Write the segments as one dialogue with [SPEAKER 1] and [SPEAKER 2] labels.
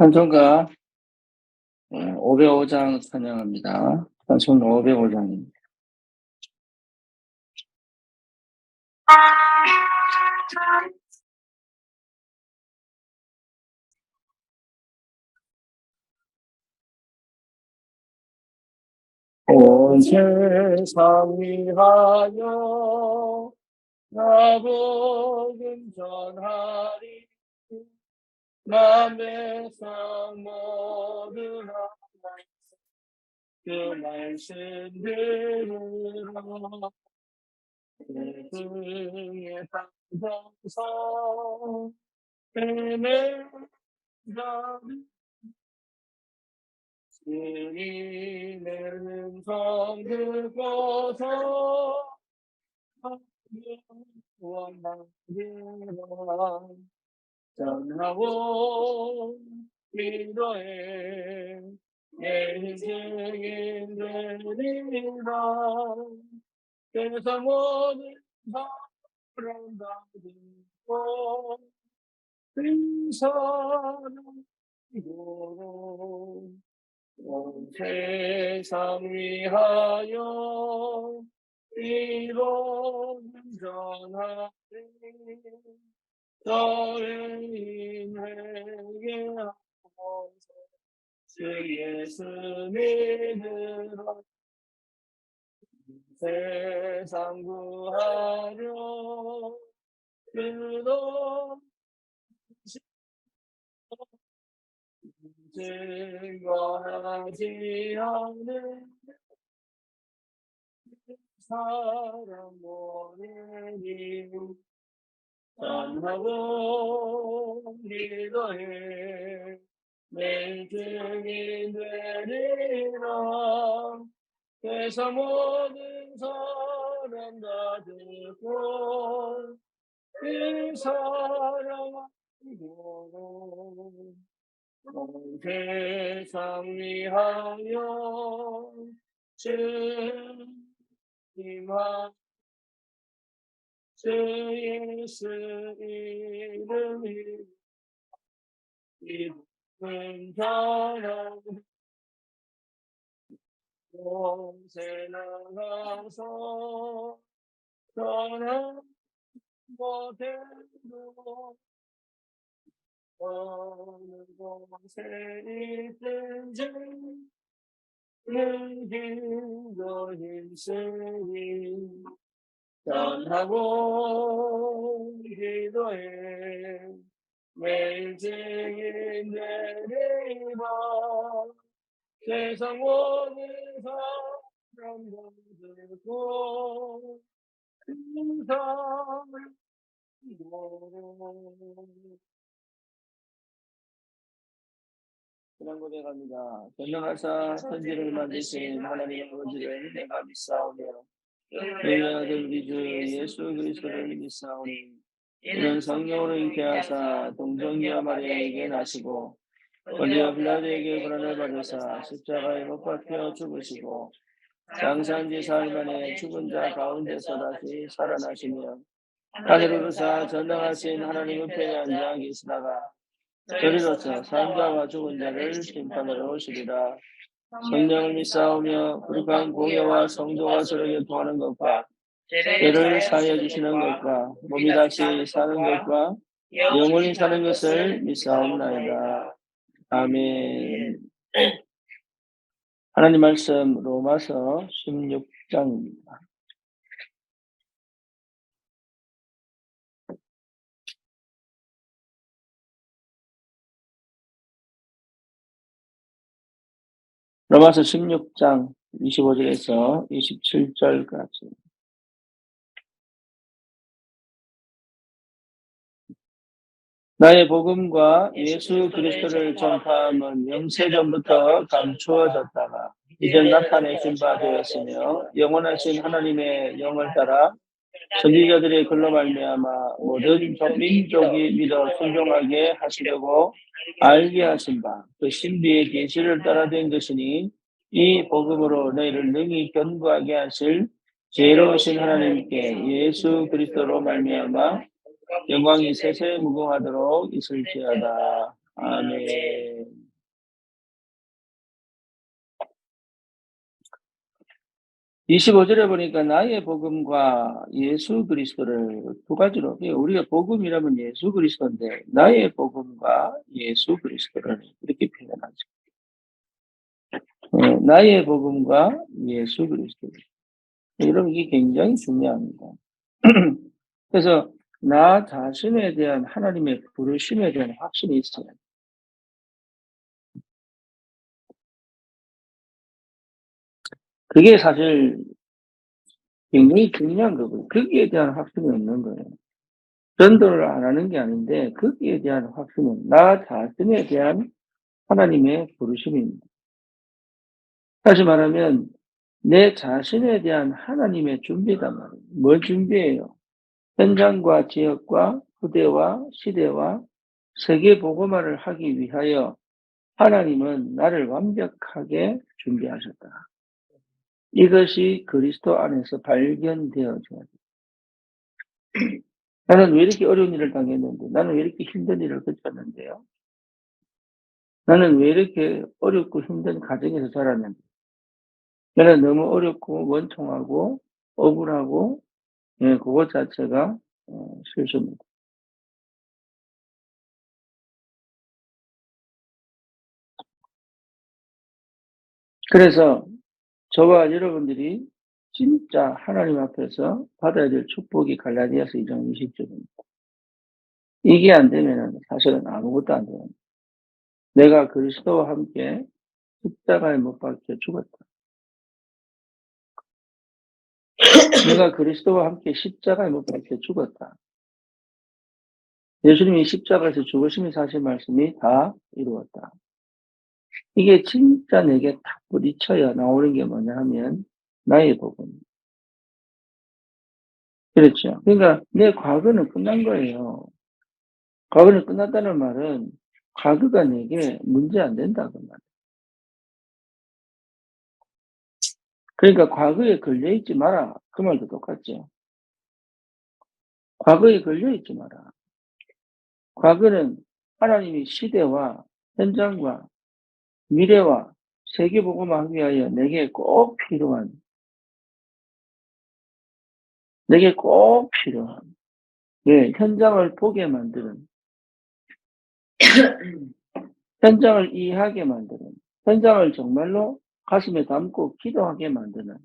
[SPEAKER 1] 찬송가 505장 찬양합니다. 찬송 505장입니다. 온 세상 위하여 나 복음 전하리. 남배상 모든 그 말씀 들으라. 그 등에 땅성서 헤매자리 주님의 음성 듣고서 원하리라. 전하고 기도해 내 증인 되리라. 그래서 모든 사람 다 듣고 그 사람 이도록 온 세상 위하여 이런 전하리. 저희에게 하소서. 주 예수 믿으라. 세상 구하려 그도 증거하지 않는 사람 모르니. 전하고 기도해 내 증인 되리라. 그래서 모든 사람 다 듣고 그 사람 이도록 온 세상 위하여 주님과 주 예수 이름이 이름 전하고 곳에 나가서 전하 못해도 어느 곳에 있든지 늘 힘도 힘쓰니. 전하고 기도해 매일 증인 되리라. 세상 모든 사람 듣고 그 사람 지난번에 갑니다. 전능하사 천지를 만드신 하나님의 아버지를 내가 믿사오며 너희 아들 우리 주 예수 그리스도를 믿사오니 이는 성령으로 잉태하사 동정녀 마리아에게 나시고 본디오 빌라도에게 고난을 받으사 십자가에 못 박혀 죽으시고 장사한 지 사흘 만에 죽은 자 가운데서 다시 살아나시며 하늘을 오르사 전능하신 하나님 우편에 앉아 계시다가 저리로서 산자와 죽은 자를 심판하러 오시리라. 성령을 믿사오며 거룩한 공예와 성도가 서로 교통하는 것과 죄를 사하여 주시는 것과 몸이 다시 사는 것과 영원히 사는 것을 믿사옵나이다. 아멘. 하나님 말씀 로마서 16장입니다. 로마서 16장 25절에서 27절까지. 나의 복음과 예수 그리스도를 전파함은 영세전부터 감추어졌다가 이제 나타내신 바 되었으며 영원하신 하나님의 영을 따라 선지자들의 글로 말미암아 모든 민족이 믿어 순종하게 하시려고 알게 하신 바 그 신비의 계시를 따라 된 것이니 이 복음으로 너희를 능히 견고하게 하실 지혜로우신 하나님께 예수 그리스도로 말미암아 영광이 세세 무궁하도록 있을지어다. 아멘. 25절에 보니까 나의 복음과 예수 그리스도를 두 가지로 해요. 우리가 복음이라면 예수 그리스도인데 나의 복음과 예수 그리스도를 이렇게 표현하죠. 나의 복음과 예수 그리스도. 여러분 이게 굉장히 중요합니다. 그래서 나 자신에 대한 하나님의 부르심에 대한 확신이 있어요. 그게 사실 굉장히 중요한 거고요. 거기에 대한 확신이 없는 거예요. 전도를 안 하는 게 아닌데 거기에 대한 확신은 나 자신에 대한 하나님의 부르심입니다. 다시 말하면 내 자신에 대한 하나님의 준비단 말이에요. 뭘 준비해요? 현장과 지역과 후대와 시대와 세계 복음화를 하기 위하여 하나님은 나를 완벽하게 준비하셨다. 이것이 그리스도 안에서 발견되어져야 돼. 나는 왜 이렇게 어려운 일을 당했는데, 나는 왜 이렇게 힘든 일을 겪었는데요? 나는 왜 이렇게 어렵고 힘든 가정에서 자랐는데, 나는 너무 어렵고 원통하고 억울하고, 그것 자체가 실수입니다. 그래서 저와 여러분들이 진짜 하나님 앞에서 받아야 될 축복이 갈라디아서 2장 20절입니다. 이게 안 되면은 사실은 아무것도 안 돼요. 내가 그리스도와 함께 십자가에 못 박혀 죽었다. 내가 그리스도와 함께 십자가에 못 박혀 죽었다. 예수님이 십자가에서 죽으심이 사실 말씀이 다 이루었다. 이게 진짜 내게 딱 부딪혀야 나오는 게 뭐냐 하면 나의 복음. 그렇죠. 그러니까 내 과거는 끝난 거예요. 과거는 끝났다는 말은 과거가 내게 문제 안 된다고 말. 그러니까 과거에 걸려 있지 마라. 그 말도 똑같죠. 과거에 걸려 있지 마라. 과거는 하나님이 시대와 현장과 미래와 세계복음화하기 위하여 내게 꼭 필요한, 현장을 보게 만드는, 현장을 이해하게 만드는, 현장을 정말로 가슴에 담고 기도하게 만드는.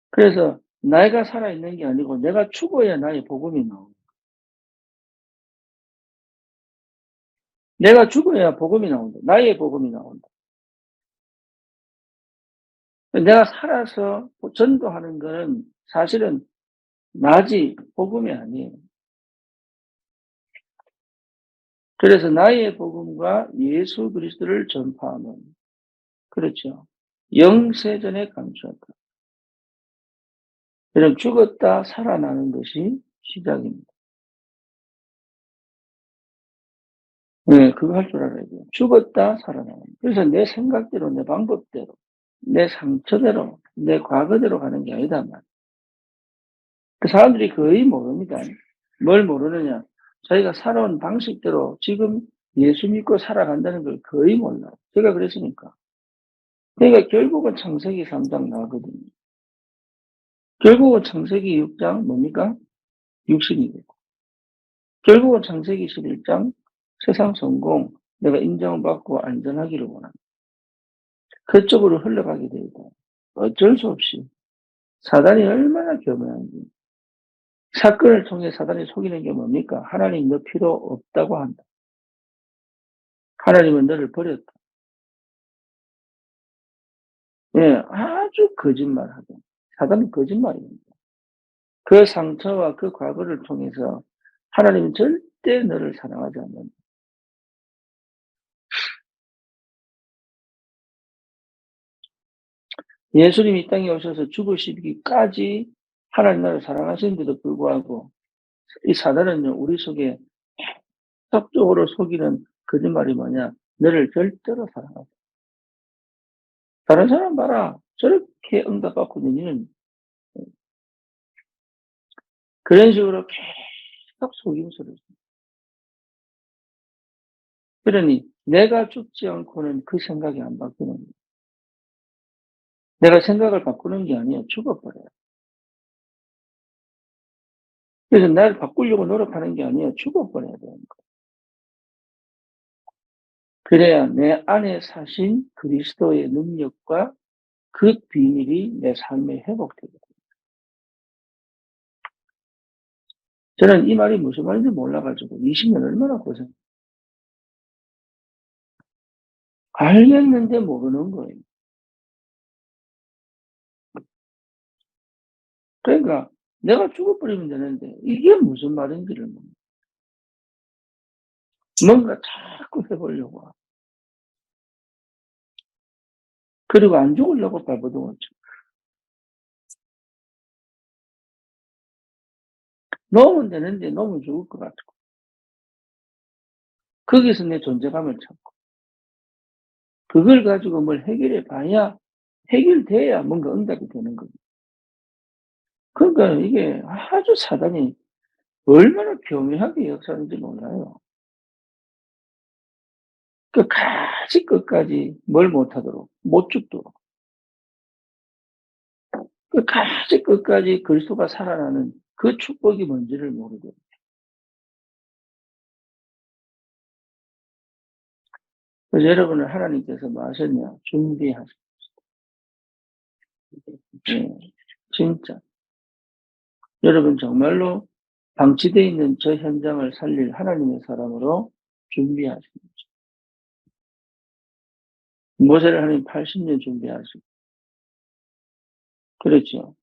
[SPEAKER 1] 그래서 내가 살아있는 게 아니고 내가 죽어야 나의 복음이 나온다. 내가 죽어야 복음이 나온다. 나의 복음이 나온다. 내가 살아서 전도하는 것은 사실은 나지 복음이 아니에요. 그래서 나의 복음과 예수 그리스도를 전파하는, 그렇죠. 영세전에 감추었다. 여러분 죽었다 살아나는 것이 시작입니다. 네, 그거 할 줄 알아야 돼요. 죽었다 살아나는. 그래서 내 생각대로, 내 방법대로, 내 상처대로, 내 과거대로 가는 게 아니다 말이에요. 그 사람들이 거의 모릅니다. 뭘 모르느냐? 자기가 살아온 방식대로 지금 예수 믿고 살아간다는 걸 거의 몰라요. 제가 그랬으니까. 그러니까 결국은 창세기 3장 나거든요. 결국은 창세기 6장 뭡니까? 육신이 되고. 결국은 창세기 11장 세상 성공, 내가 인정받고 안전하기를 원한다. 그쪽으로 흘러가게 되고 어쩔 수 없이 사단이 얼마나 교묘한지. 사건을 통해 사단이 속이는 게 뭡니까? 하나님 너 필요 없다고 한다. 하나님은 너를 버렸다. 아주 거짓말하고. 사단은 거짓말입니다. 그 상처와 그 과거를 통해서 하나님은 절대 너를 사랑하지 않는다. 예수님이 이 땅에 오셔서 죽으시기까지 하나님 나라를 사랑하시는데도 불구하고 이 사단은요, 우리 속에 적극적으로 속이는 거짓말이 뭐냐? 너를 절대로 사랑하지 않아. 다른 사람 봐라. 저렇게 응답받고 너는 그런 식으로 계속 속임수를 써. 그러니 내가 죽지 않고는 그 생각이 안 바뀌는 거예요. 내가 생각을 바꾸는 게 아니에요. 죽어버려요. 그래서 나를 바꾸려고 노력하는 게 아니에요. 죽어버려야 되는 거예요. 그래야 내 안에 사신 그리스도의 능력과 그 비밀이 내 삶에 회복되거든요. 저는 이 말이 무슨 말인지 몰라가지고 20년 얼마나 고생. 알겠는데 모르는 거예요. 그러니까 내가 죽어버리면 되는데 이게 무슨 말인지를 뭔가 자꾸 해보려고 하고. 그리고 안 죽으려고 발버둥을 쳐. 놓으면 되는데 놓으면 죽을 것 같고. 거기서 내 존재감을 찾고. 그걸 가지고 뭘 해결해 봐야 해결돼야 뭔가 응답이 되는 거예요. 그러니까 이게 아주 사단이 얼마나 교묘하게 역사하는지 몰라요. 끝까지 끝까지 뭘 못하도록 못 죽도록 끝까지 끝까지 그리스도가 살아나는 그 축복이 뭔지를 모르고 그래서 여러분을 하나님께서 뭐 하셨냐? 준비하셨어요. 예, 진짜 여러분 정말로 방치되어 있는 저 현장을 살릴 하나님의 사람으로 준비하십니다. 모세를 하나님 80년 준비하시고 그렇죠.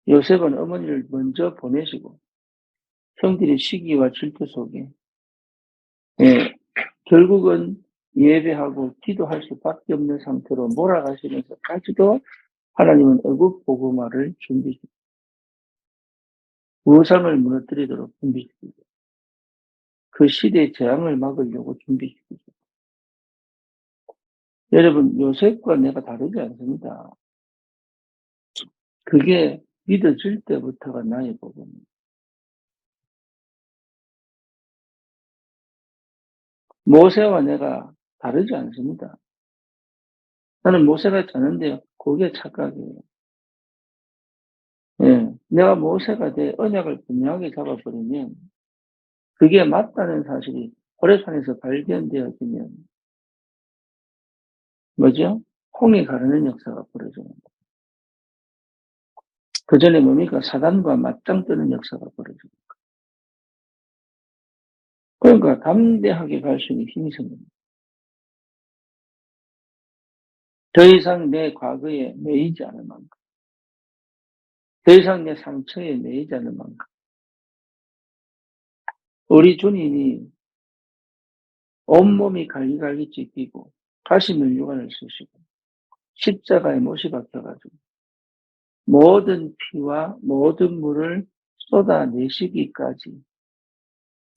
[SPEAKER 1] 요셉은 어머니를 먼저 보내시고 형들의 시기와 질투 속에 예, 결국은 예배하고 기도할 수밖에 없는 상태로 몰아가시면서까지도 하나님은 애굽 보고마를 준비시키고 우상을 무너뜨리도록 준비시키고 그 시대의 재앙을 막으려고 준비시키고 여러분 요셉과 내가 다르지 않습니다. 그게 믿어질 때부터가 나의 복음입니다. 모세와 내가 다르지 않습니다. 나는 모세가 되는데요. 그게 착각이에요. 예. 내가 모세가 돼 언약을 분명하게 잡아버리면 그게 맞다는 사실이 호레산에서 발견되어지면 뭐죠? 홍해 가르는 역사가 벌어져요. 그 전에 뭡니까? 사단과 맞짱 뜨는 역사가 벌어져요. 그러니까 담대하게 갈 수 있는 힘이 생깁니다. 더 이상 내 과거에 매이지 않을 만큼, 더 이상 내 상처에 매이지 않을 만큼, 우리 주님이 온몸이 갈기갈기 찢기고 다시 면류관을 쓰시고 십자가에 못이 박혀가지고 모든 피와 모든 물을 쏟아내시기까지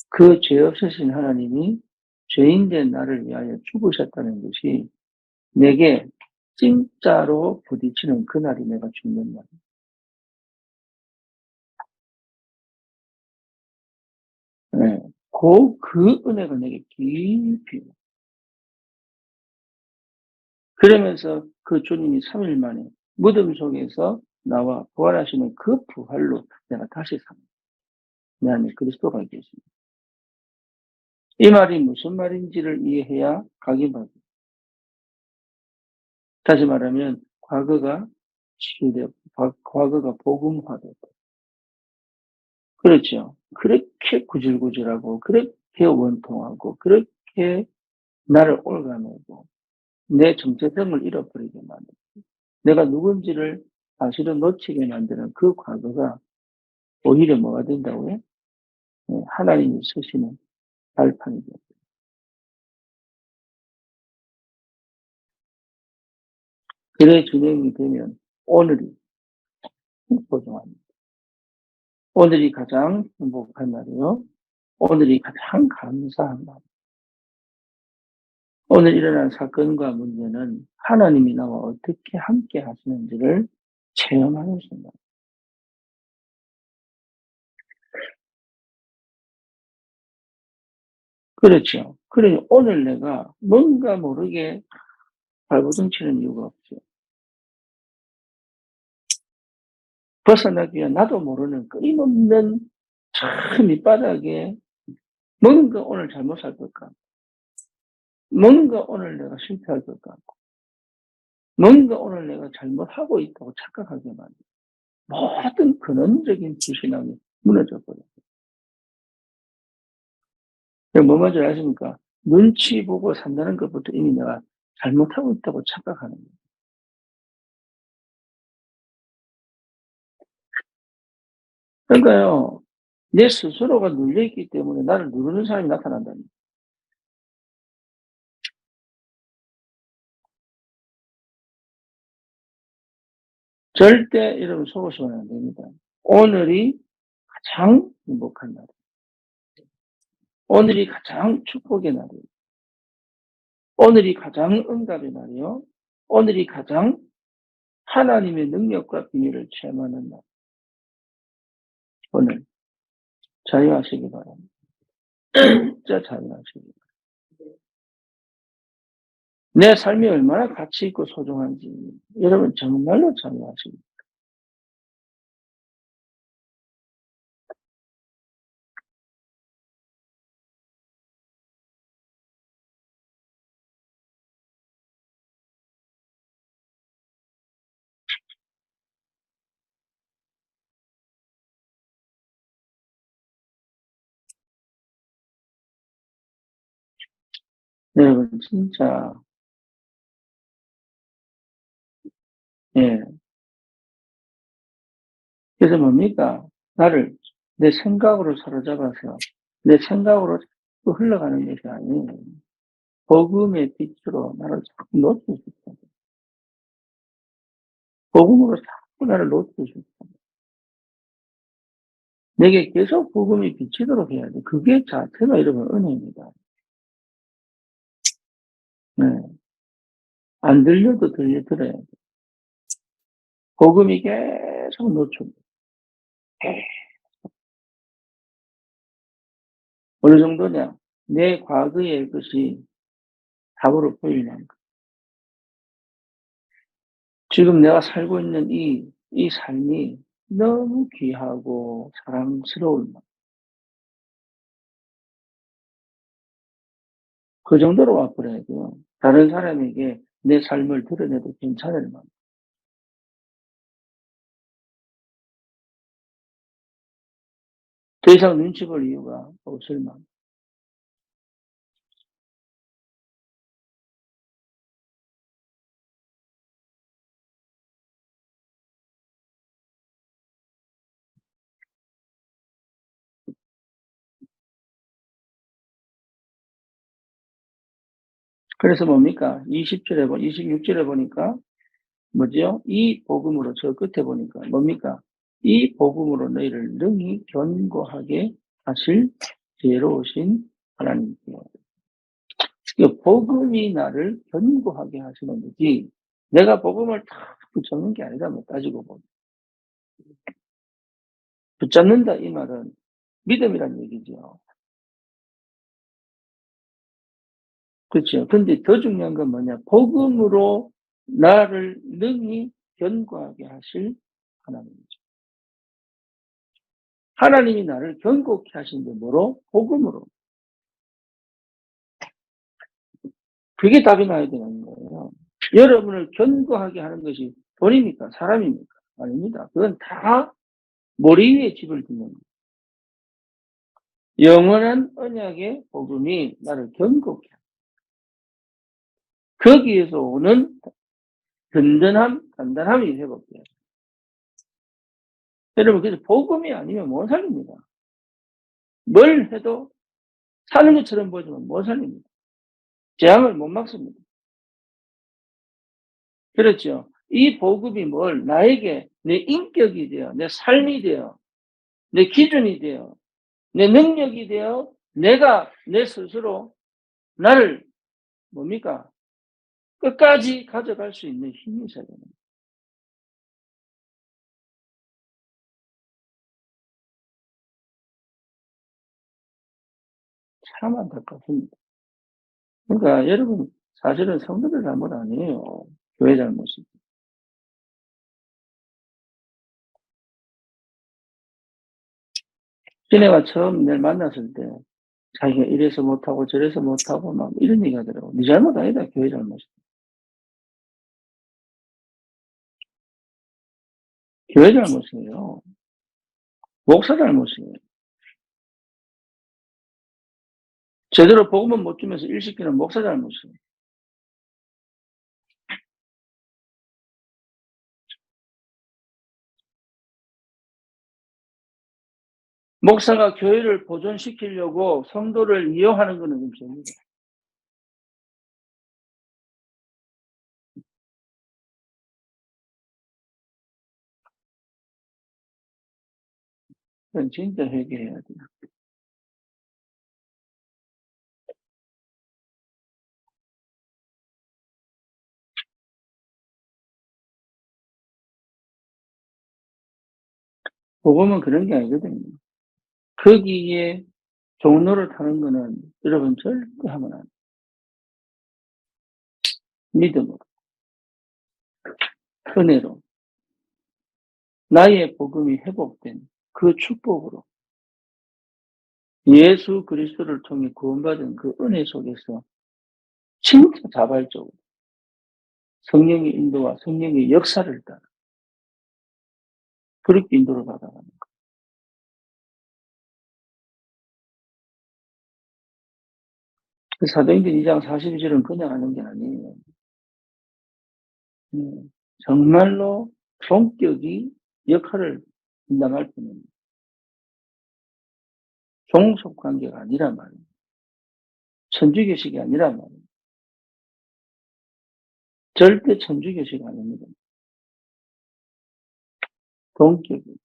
[SPEAKER 1] 그 죄 없으신 하나님이 죄인된 나를 위하여 죽으셨다는 것이 내게 진짜로 부딪히는 그날이 내가 죽는 날. 네. 그 은혜가 내게 깊이. 그러면서 그 주님이 3일 만에 무덤 속에서 나와 부활하시는 그 부활로 내가 다시 삽니다. 내 안에 그리스도가 계십니다. 이 말이 무슨 말인지를 이해해야 각인받습니다. 다시 말하면 과거가 치유되고 과거가 복음화되고 그렇죠. 그렇게 구질구질하고 그렇게 원통하고 그렇게 나를 올가매고 내 정체성을 잃어버리게 만들고 내가 누군지를 사실은 놓치게 만드는 그 과거가 오히려 뭐가 된다고요? 하나님이 쓰시는 발판이 됩니다. 그래 진행이 되면 오늘이 소중합니다. 오늘이 가장 행복한 날이요. 오늘이 가장 감사한 날. 오늘 일어난 사건과 문제는 하나님이 나와 어떻게 함께 하시는지를 체험하는 순간. 그렇죠. 그래 오늘 내가 뭔가 모르게 발버둥 치는 이유가 없죠. 벗어나기 위한 나도 모르는 끊임없는 저 밑바닥에 뭔가 오늘 잘못 살 것 같고, 뭔가 오늘 내가 실패할 것 같고, 뭔가 오늘 내가 잘못하고 있다고 착각하게 만든 모든 근원적인 불신앙이 무너져 버려요. 뭐 뭔지 아십니까? 눈치 보고 산다는 것부터 이미 내가 잘못하고 있다고 착각하는 거예요. 그러니까요, 내 스스로가 눌려있기 때문에 나를 누르는 사람이 나타난다니. 절대 여러분 속으시면 안 됩니다. 오늘이 가장 행복한 날. 오늘이 가장 축복의 날이에요. 오늘이 가장 응답의 날이요. 오늘이 가장 하나님의 능력과 비밀을 체험하는 날. 오늘 자유하시기 바랍니다. 진짜 자유하시기 바랍니다. 내 삶이 얼마나 가치 있고 소중한지 여러분 정말로 자유하시기 바랍니다. 여러분 진짜 예. 그래서 뭡니까? 나를 내 생각으로 사로잡아서 내 생각으로 자꾸 흘러가는 것이 아니에요. 복음의 빛으로 나를 자꾸 놓치고 싶다. 복음으로 자꾸 나를 놓치고 싶다. 내게 계속 복음이 비치도록 해야 돼. 그게 자체가 여러분 은혜입니다. 네. 안 들려도 들려들어야 돼. 복음이 계속 노출. 어느 정도냐? 내 과거의 것이 답으로 보이는 거. 지금 내가 살고 있는 이 삶이 너무 귀하고 사랑스러울 만. 그 정도로 와버려야 돼요. 다른 사람에게 내 삶을 드러내도 괜찮을 만. 더 이상 눈치 볼 이유가 없을 만. 그래서 뭡니까? 26절에 보니까 뭐죠? 이 복음으로 저 끝에 보니까 뭡니까? 이 복음으로 너희를 능히 견고하게 하실 지혜로우신 하나님께요. 이 복음이 나를 견고하게 하시는 거지. 내가 복음을 다 붙잡는 게 아니다. 뭐 따지고 보면. 붙잡는다 이 말은 믿음이란 얘기죠. 그렇죠. 근데 더 중요한 건 뭐냐? 복음으로 나를 능히 견고하게 하실 하나님이죠. 하나님이 나를 견고케 하신 게 뭐로? 복음으로. 그게 답이 나야 되는 거예요. 여러분을 견고하게 하는 것이 돈입니까? 사람입니까? 아닙니다. 그건 다 머리 위에 집을 짓는 거예요. 영원한 언약의 복음이 나를 견고케 합니다. 거기에서 오는 든든함, 단단함이 회복돼요. 여러분, 그래서 복음이 아니면 못 살립니다. 뭘 해도 사는 것처럼 보지만 못 살립니다. 재앙을 못 막습니다. 그렇죠. 이 복음이 뭘 나에게 내 인격이 되어, 내 삶이 되어, 내 기준이 되어, 내 능력이 되어, 내가 내 스스로 나를 뭡니까? 끝까지 가져갈 수 있는 힘이 있어야 됩니다. 참 안타깝습니다. 그러니까 여러분, 사실은 성도들 잘못 아니에요. 교회 잘못이지. 시내가 처음 날 만났을 때 자기가 이래서 못하고 저래서 못하고 막 이런 얘기 하더라고. 네 잘못 아니다. 교회 잘못이다. 교회 잘못이에요. 목사 잘못이에요. 제대로 복음은 못 주면서 일 시키는 목사 잘못이에요. 목사가 교회를 보존시키려고 성도를 이용하는 것은 좀 죄입니다. 그건 진짜 회개해야 돼요. 복음은 그런 게 아니거든요. 거기에 종로를 타는 거는 여러분 절대 하면 안 돼요. 믿음으로, 은혜로, 나의 복음이 회복된 그 축복으로 예수 그리스도를 통해 구원받은 그 은혜 속에서 진짜 자발적으로 성령의 인도와 성령의 역사를 따라 그렇게 인도를 받아가는 거예요. 그 사도행전 2장 42절은 그냥 하는 게 아니에요. 정말로 성격이 역할을 분담할 뿐입니다. 종속관계가 아니란 말이에요. 천주교식이 아니란 말이에요. 절대 천주교식 아닙니다. 동격이.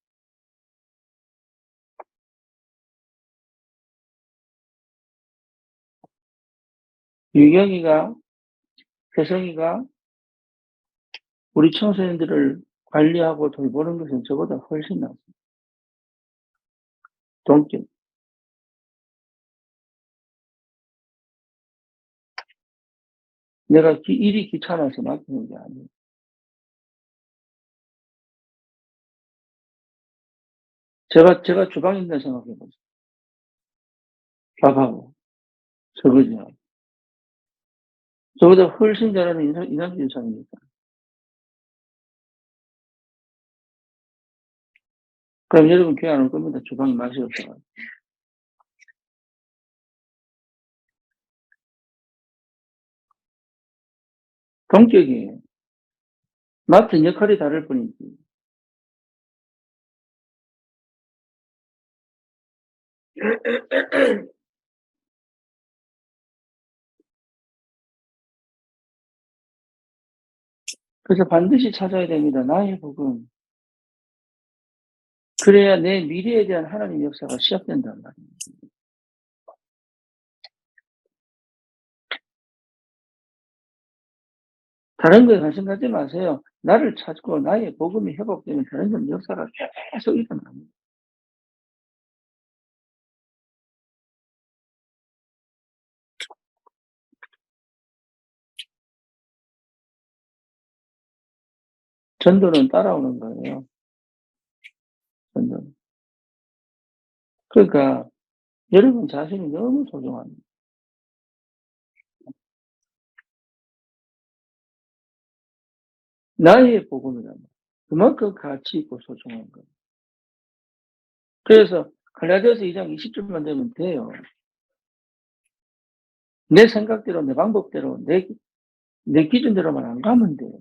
[SPEAKER 1] 유경이가, 혜성이가 우리 청소년들을 관리하고 돌보는 것은 저보다 훨씬 낫습니다. 동격. 내가 일이 귀찮아서 맡기는 게 아니에요. 제가 주방에 있다 생각해 보세요. 밥하고, 설거지하고. 저보다 훨씬 잘하는 이남주 이사입니까? 그럼 여러분 교회 안 올 겁니다. 주방에 맛이 없어가지고. 동격이에요. 맡은 역할이 다를 뿐이지. 그래서 반드시 찾아야 됩니다. 나의 복음. 그래야 내 미래에 대한 하나님의 역사가 시작된단 말이에요. 다른 거에 관심 갖지 마세요. 나를 찾고 나의 복음이 회복되면 다른 건 역사가 계속 일어납니다. 전도는 따라오는 거예요. 전도는. 그러니까 여러분 자신이 너무 소중합니다. 나의 복음이란 말이에요. 그만큼 가치 있고 소중한 거예요. 그래서 갈라디아서 2장 20절만 되면 돼요. 내 생각대로, 내 방법대로, 내 기준대로만 안 가면 돼요.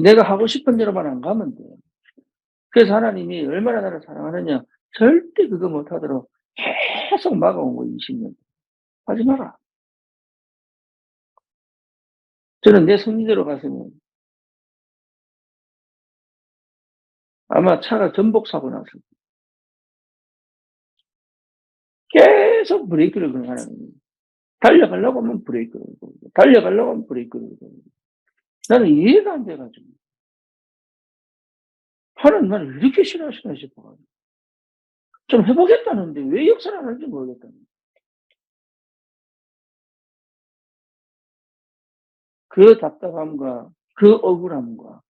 [SPEAKER 1] 내가 하고 싶은 대로만 안 가면 돼요. 그래서 하나님이 얼마나 나를 사랑하느냐. 절대 그거 못하도록 계속 막아온 거 20년. 하지 마라. 저는 내 성리대로 갔으면 아마 차가 전복사고 났을 거예요. 계속 브레이크를 걸고 하나님이. 달려가려고 하면 브레이크를 걸고, 달려가려고 하면 브레이크를 걸고. 나는 이해가 안 돼가지고. 하나님 나를 이렇게 싫어하시나 싶어가지고. 좀 해보겠다는데 왜 역사를 안 하는지 모르겠다는 거예요. 그 답답함과 그 억울함과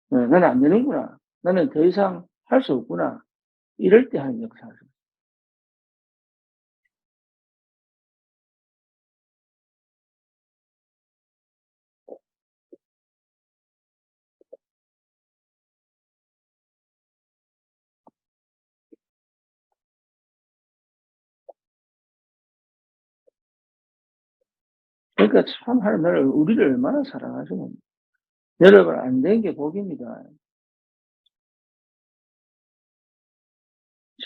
[SPEAKER 1] 나는 안 되는구나. 나는 더 이상 할 수 없구나. 이럴 때 하는 역사죠. 그러니까 참 하나님을 우리를 얼마나 사랑하시는 여러분 안 된 게 복입니다.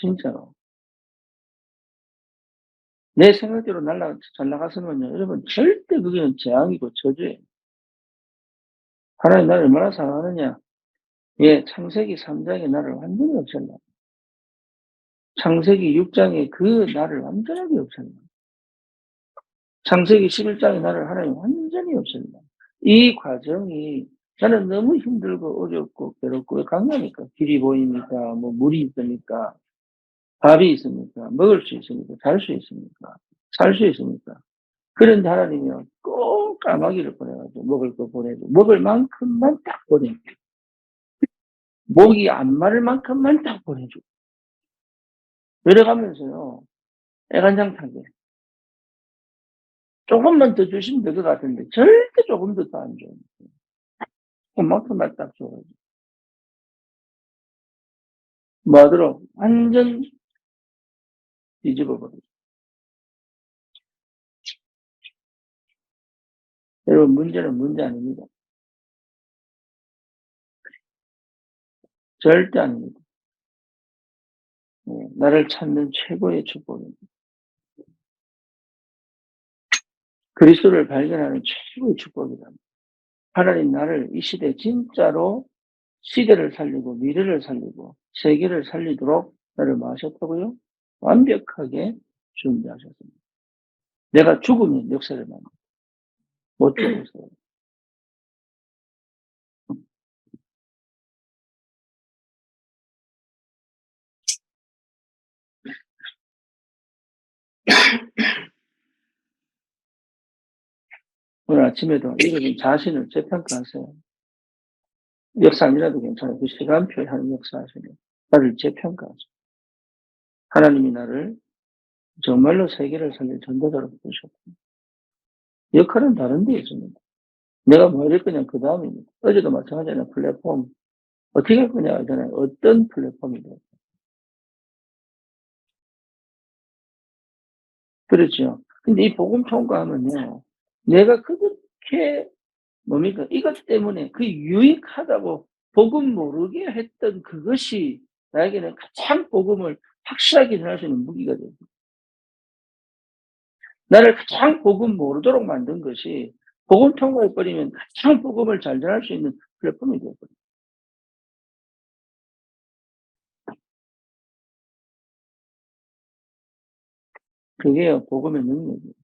[SPEAKER 1] 진짜로. 내 생각대로 잘 나갔으면요. 여러분 절대 그게는 재앙이고 저주예요. 하나님 나를 얼마나 사랑하느냐. 예, 창세기 3장에 나를 완전히 없앤다. 창세기 6장에 그 나를 완전하게 없앤다. 창세기 11장에 나를 하나님 완전히 없앤다. 이 과정이 저는 너무 힘들고 어렵고 괴롭고 왜 강하니까 길이 보입니까? 뭐 물이 있습니까? 밥이 있습니까? 먹을 수 있습니까? 잘 수 있습니까? 살 수 있습니까? 그런데 하나님이요, 꼭 까마귀를 보내가지고 먹을 거 보내고, 먹을 만큼만 딱 보내고, 목이 안 마를 만큼만 딱 보내주고, 내려가면서요, 애간장타게. 조금만 더 주시면 될 것 같은데, 절대 조금 더 안 줘요. 그만큼만 딱 줘가지고. 뭐 하도록? 완전 뒤집어 버리죠. 여러분, 문제는 문제 아닙니다. 절대 아닙니다. 나를 찾는 최고의 축복입니다. 그리스도를 발견하는 최고의 축복이다. 하나님 나를 이 시대 진짜로 시대를 살리고 미래를 살리고 세계를 살리도록 나를 뭐 하셨다고요? 완벽하게 준비하셨습니다. 내가 죽으면 역사를 못 죽었어요. 오늘 아침에도 이런 자신을 재평가하세요. 역사 아니라도 괜찮아요. 그 시간표에 하는 역사 하시면 나를 재평가하세요. 하나님이 나를 정말로 세계를 살릴 전도자로 부르셨고 역할은 다른 데 있습니다. 내가 뭐 할 거냐 그 다음입니다. 어제도 마찬가지잖아요. 플랫폼 어떻게 할 거냐 하잖아요. 어떤 플랫폼이든 그렇죠. 근데 이 복음 통과하면요. 내가 그렇게 뭡니까? 이것 때문에 그 유익하다고 복음 모르게 했던 그것이 나에게는 가장 복음을 확실하게 전할 수 있는 무기가 됩니다. 나를 가장 복음 모르도록 만든 것이 복음 통과해버리면 가장 복음을 잘 전할 수 있는 플랫폼이 되어버려요. 그게요, 복음의 능력이에요.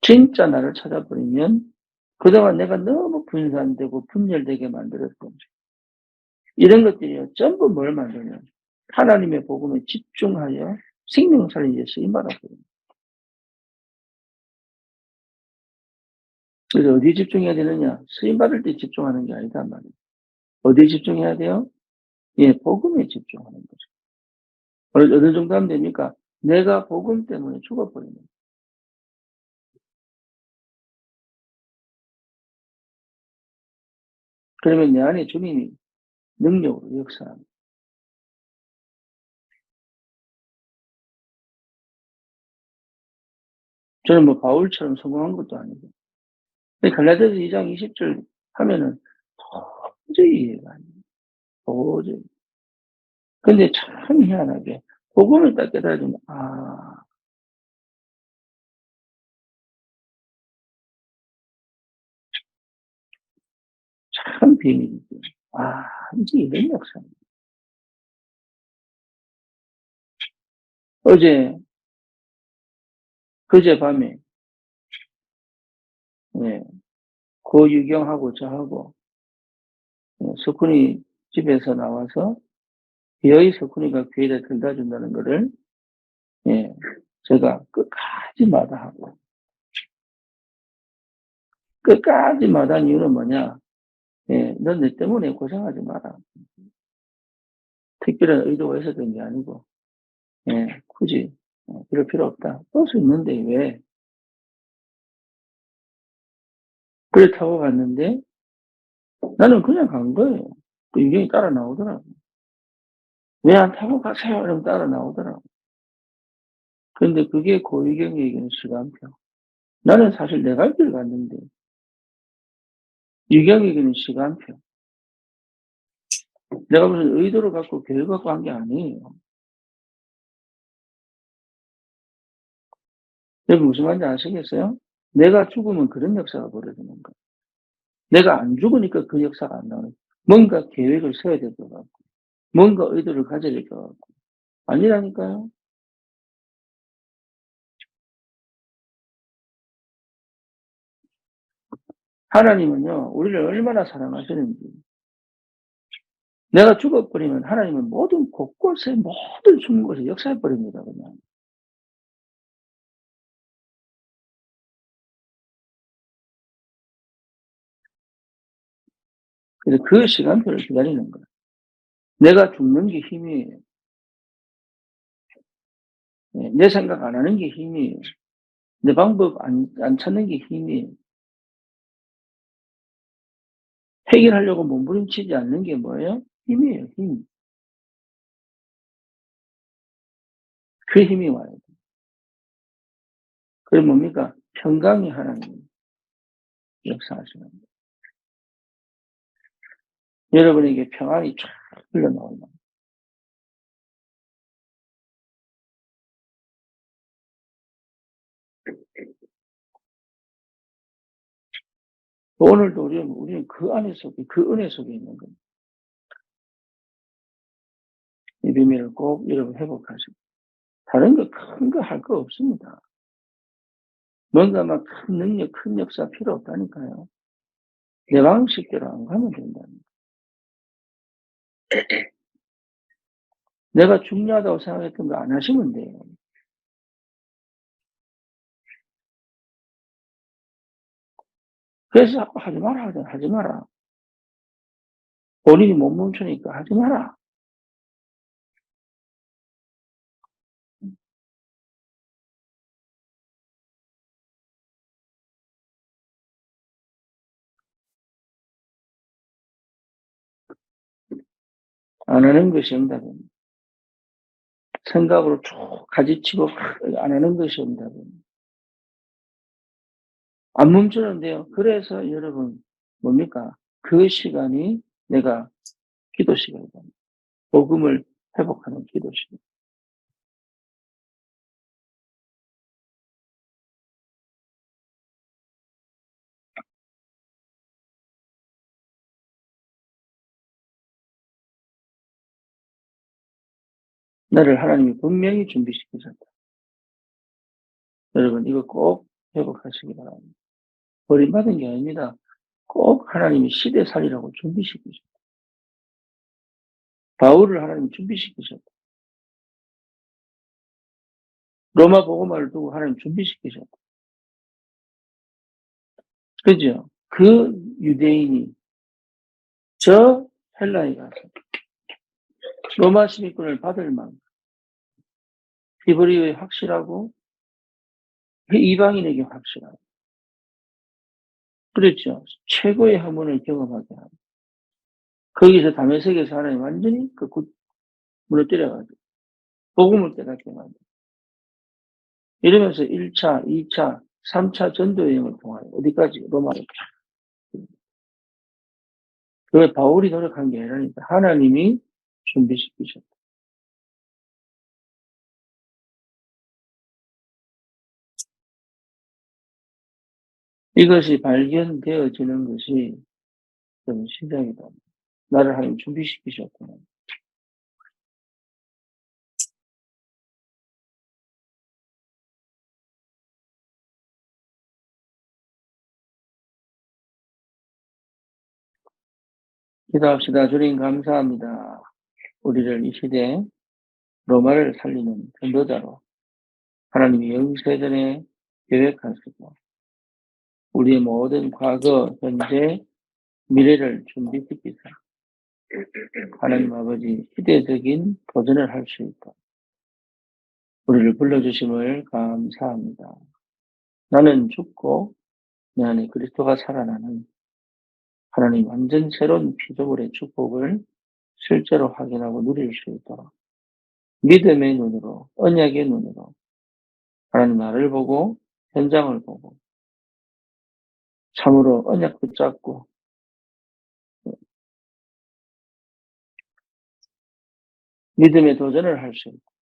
[SPEAKER 1] 진짜 나를 찾아버리면 그동안 내가 너무 분산되고 분열되게 만들었던 이런 것들이요, 전부 뭘 만드냐. 하나님의 복음에 집중하여 생명 살리는 데 쓰임받았거든요. 그래서 어디에 집중해야 되느냐? 쓰임받을 때 집중하는 게 아니다 말이에요. 어디에 집중해야 돼요? 예, 복음에 집중하는 거죠. 어느 정도 하면 됩니까? 내가 복음 때문에 죽어버리는 거예요. 그러면 내 안에 주님이 능력으로 역사합니다. 저는 뭐 바울처럼 성공한 것도 아니고. 갈라디아서 2장 20절 하면은 도저히 이해가 안 돼요. 도저히. 근데 참 희한하게 복음을 딱 깨달으면 참 비밀이죠. 이게 이런 역사입니다. 어제 그제 밤에 예, 고유경하고 저하고 석훈이 집에서 나와서 기어이 석훈이가 귀에다 들다 준다는 거를, 예, 제가 끝까지 마다하고, 끝까지 마다한 이유는 뭐냐? 예, 넌 내 때문에 고생하지 마라. 특별한 의도가 있었던 게 아니고, 예, 굳이, 그럴 필요 없다. 버스 있는데 왜? 그래 타고 갔는데, 나는 그냥 간 거예요. 그 유경이 따라 나오더라고. 왜 안 타고 가세요? 이러면 따라 나오더라고. 근데 그게 고유경에게는 시간표. 나는 사실 내 갈 길 갔는데, 유경에게는 시간표. 내가 무슨 의도를 갖고 계획 갖고 한 게 아니에요. 여러분 무슨 말인지 아시겠어요? 내가 죽으면 그런 역사가 벌어지는 거야. 내가 안 죽으니까 그 역사가 안 나오는 거야. 뭔가 계획을 세워야 될 것 같고, 뭔가 의도를 가져야 될 것 같고. 아니라니까요. 하나님은요, 우리를 얼마나 사랑하시는지. 내가 죽어버리면 하나님은 모든 곳곳에 모든 숨은 곳에 역사해버립니다, 그냥. 그래서 그 시간표를 기다리는 거예요. 내가 죽는 게 힘이에요. 내 생각 안 하는 게 힘이에요. 내 방법 안 찾는 게 힘이에요. 해결하려고 몸부림치지 않는 게 뭐예요? 힘이에요, 힘. 그 힘이 와요. 그게 뭡니까? 평강이 하나님 역사하시는 거예요. 여러분에게 평안이 쫙 흘러나온다. 오늘도 우리는 그 안에 속에, 그 은혜 속에 있는 거예요. 이 비밀을 꼭 여러분 회복하시고. 다른 거 큰 거 할 거 없습니다. 뭔가 막 큰 능력, 큰 역사 필요 없다니까요. 내 방식대로 안 가면 된다니까. 내가 중요하다고 생각했던 거 안 하시면 돼요. 그래서 자꾸 하지 마라 하잖아. 하지 마라. 본인이 못 멈추니까 하지 마라. 안 하는 것이 정답입니다. 생각으로 쭉 가지치고 안 하는 것이 정답입니다. 안 멈추는데요. 그래서 여러분 뭡니까? 그 시간이 내가 기도 시간이다. 복음을 회복하는 기도 시간. 나를 하나님이 분명히 준비시키셨다. 여러분 이거 꼭 회복하시기 바랍니다. 버림받은 게 아닙니다. 꼭 하나님이 시대 살리라고 준비시키셨다. 바울을 하나님이 준비시키셨다. 로마 복음화를 두고 하나님 준비시키셨다. 그죠? 그 유대인이 저 헬라에 가서 로마 시민권을 받을 만큼 히브리어에 확실하고 그 이방인에게 확실하고 그렇죠. 최고의 학문을 경험하게 하고 거기서 다메섹에서 하나님 완전히 그 무너뜨려가지고 복음을 깨닫게 만들고 이러면서 1차, 2차, 3차 전도 여행을 통하여 어디까지 로마로 그걸 바울이 노력한 게 아니라니까 하나님이 준비시키셨다. 이것이 발견되어지는 것이 좀 신장이다. 나를 하나님 준비시키셨구나. 기도합시다. 주님 감사합니다. 우리를 이 시대에 로마를 살리는 전도자로 하나님이 영세전에 계획하시고 우리의 모든 과거, 현재, 미래를 준비시키사 하나님 아버지 시대적인 도전을 할 수 있고 우리를 불러주심을 감사합니다. 나는 죽고 내 안에 그리스도가 살아나는 하나님 완전 새로운 피조물의 축복을 실제로 확인하고 누릴 수 있도록 믿음의 눈으로, 언약의 눈으로 하나님 나를 보고 현장을 보고 참으로 언약 붙잡고 믿음의 도전을 할 수 있고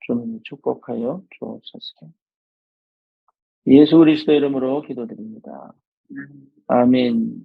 [SPEAKER 1] 주님이 축복하여 주옵소서. 예수 그리스도 이름으로 기도드립니다. 아멘.